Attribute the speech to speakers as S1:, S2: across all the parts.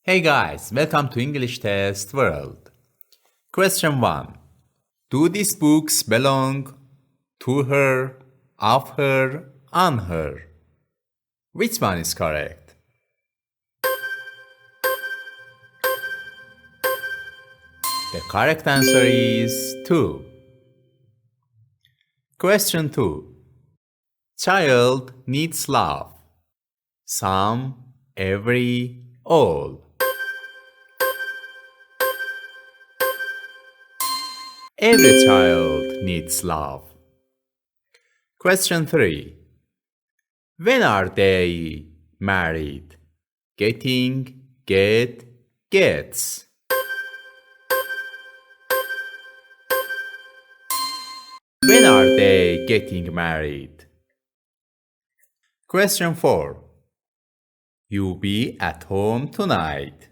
S1: Hey guys, welcome to English Test World. Question 1. Do these books belong to her, of her, on her? Which one is correct? The correct answer is 2. Question 2. Child needs love. Some, every, all. Every child needs love. Question 3. When are they married? Getting, get, gets. When are they getting married? Question 4. You be at home tonight.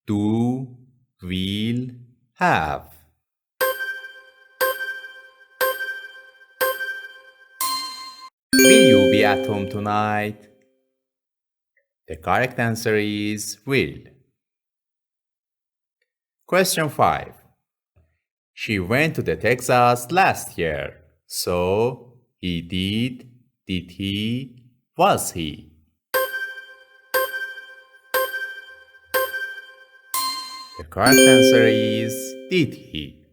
S1: Do, will, have. Will you be at home tonight? The correct answer is will. Question 5. She went to the Texas last year. So, he did he, was he? The correct answer is did he.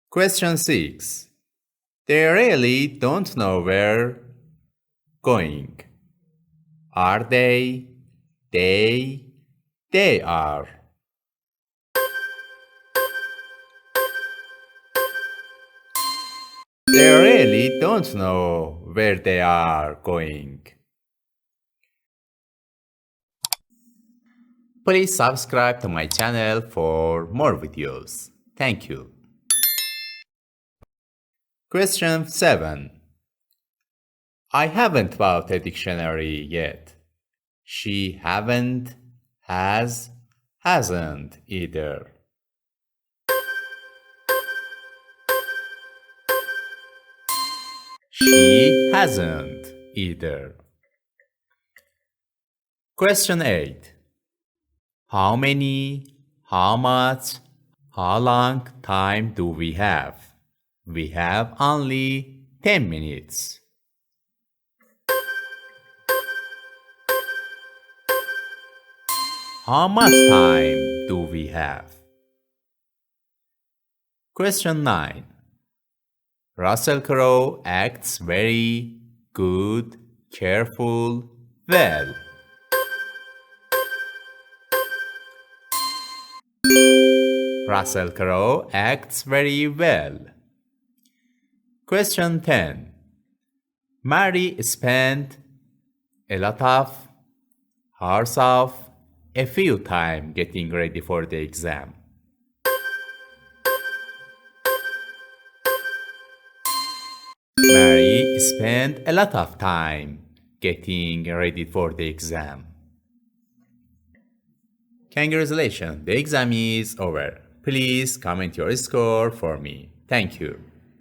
S1: Question 6. They really don't know where going. Are they? They are. They really don't know where they are going. Please subscribe to my channel for more videos. Thank you. Question 7. I haven't bought a dictionary yet. She haven't, has, hasn't either. She hasn't either. Question 8. How many, how much, how long time do we have? We have only 10 minutes. How much time do we have? Question 9. Russel Crowe acts very good, careful, well. Russel Crowe acts very well. Question 10. Mary spent a lot of hours of a few time getting ready for the exam. Mary spent a lot of time getting ready for the exam. Congratulations, the exam is over. Please comment your score for me. Thank you.